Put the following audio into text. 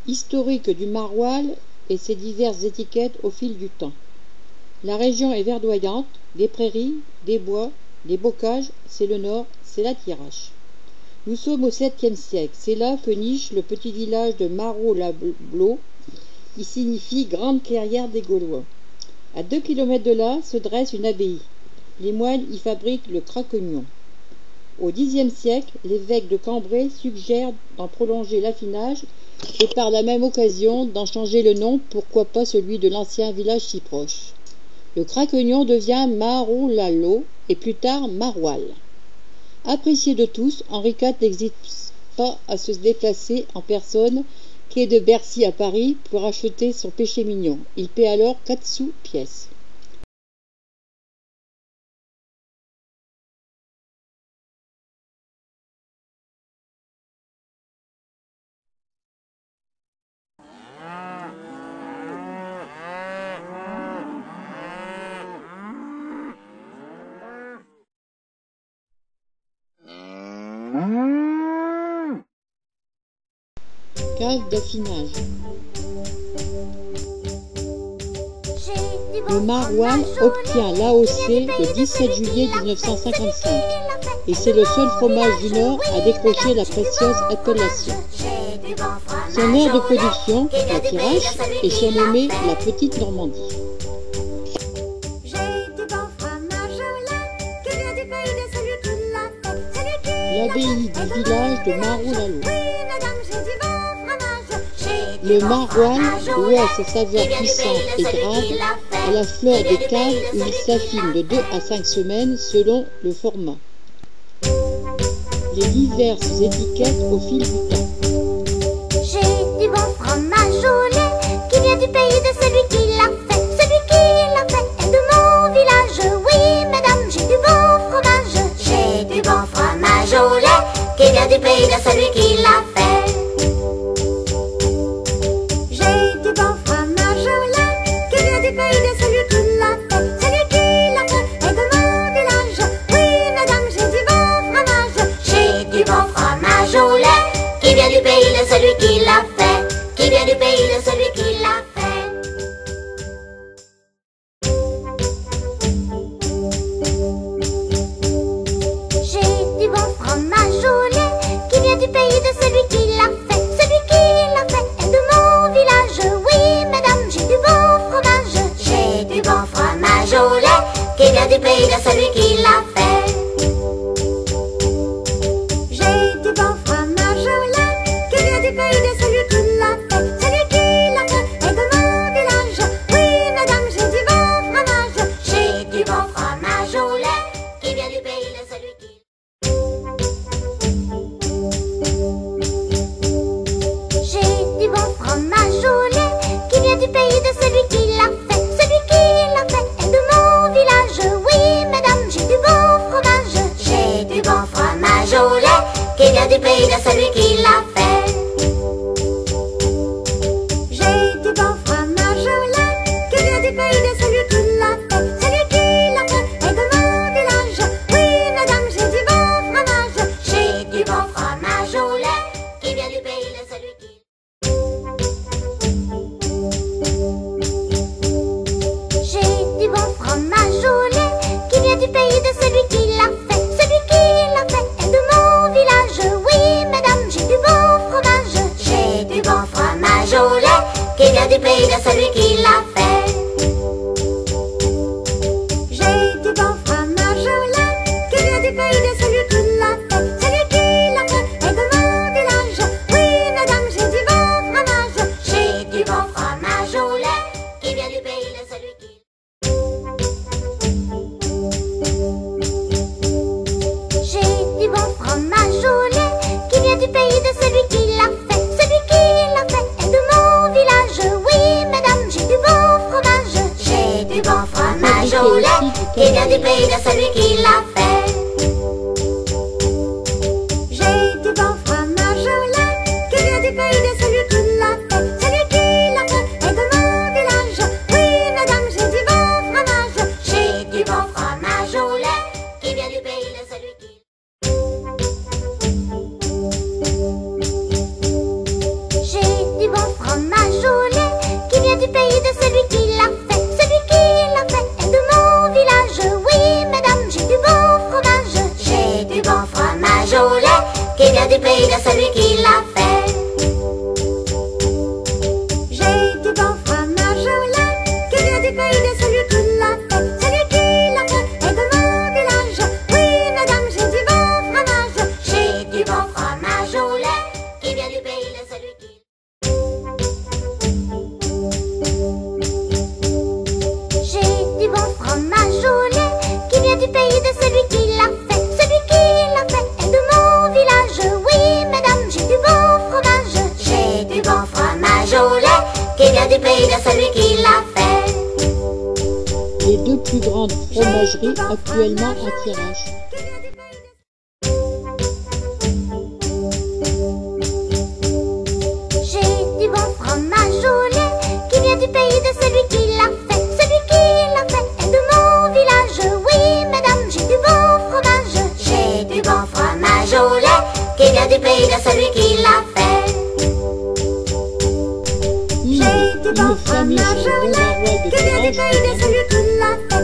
Historique du maroilles et ses diverses étiquettes au fil du temps. La région est verdoyante, des prairies, des bois, des bocages, c'est le nord, c'est la Thiérache. Nous sommes au 7e siècle, c'est là que niche le petit village de Marot-la-Blot, qui signifie grande clairière des Gaulois. À 2 km de là se dresse une abbaye. Les moines y fabriquent le craquegnon. Au Xe siècle, l'évêque de Cambrai suggère d'en prolonger l'affinage et par la même occasion d'en changer le nom, pourquoi pas celui de l'ancien village si proche. Le craquegnon devient Marot-la-Lot et plus tard Maroilles. Apprécié de tous, Henri IV n'hésite pas à se déplacer en personne, quai de Bercy à Paris, pour acheter son péché mignon. Il paie alors 4 sous pièce. Cave d'affinage. Le maroilles obtient l'AOC le 17 juillet 1955 et c'est le seul fromage du Nord à décrocher la précieuse appellation. Son aire de production, la Thiérache, est surnommée la Petite Normandie. L'abbaye du village de Marot-la-Lot. Le maroilles doit sa saveur puissante et grave à la fleur des caves où il s'affine de 2 à 5 semaines selon le format. Les diverses étiquettes au fil du temps. J'ai du bon fromage au lait qui vient du pays de celui qui l'a fait. Celui qui l'a fait est de mon village. Oui, mesdames, j'ai du bon fromage. J'ai du bon fromage au lait qui vient du pays de celui qui l'a fait. Qui vient du pays de celui qui l'a fait, qui vient du pays de celui qui l'a fait. J'ai du bon fromage au lait, qui vient du pays de celui qui l'a fait. Celui qui l'a fait est de mon village. Oui, mesdames, j'ai du bon fromage. J'ai du bon fromage au lait, qui vient du pays de celui qui l'a fait. Qui vient du pays de celui qui l'a fait. J'ai du bon fromage au lait qui vient du pays de celui qui l'a fait. Celui qui l'a fait est de mon village. Oui, mesdames, j'ai du bon fromage. J'ai du bon fromage au lait qui vient du pays de celui qui l'a fait. J'ai du bon fromage au lait qui vient du pays de celui qui l'a fait. Celui qui l'a fait est de mon village. Oui, mesdames, j'ai du bon fromage. J'ai du bon fromage au lait qui vient du pays de celui qui l'a fait. J'ai du bon fromage au lait qui vient du pays de celui qui l'a fait. Celui qui l'a fait est de mon village. Oui, mesdames, j'ai du bon fromage. J'ai du bon fromage au lait qui vient du pays de celui qui l'a fait. Du bon fromage au lait qui vient du pays de celui qui l'a fait. Celui qui l'a fait est de mon village. Oui, mesdames, j'ai du bon fromage. bon fromage au lait qui vient du pays de celui qui l'a fait. Les deux plus grandes fromageries actuellement en tirage. J'ai du bon fromage au lait qui vient du pays de celui qui l'a fait. Celui qui l'a fait est de mon village. Oui, mesdames, j'ai du bon fromage. J'ai du bon fromage au lait qui vient du pays de celui qui l'a fait. Une famille chez Bongarois de Qui vient du pays de celui qui l'a fait.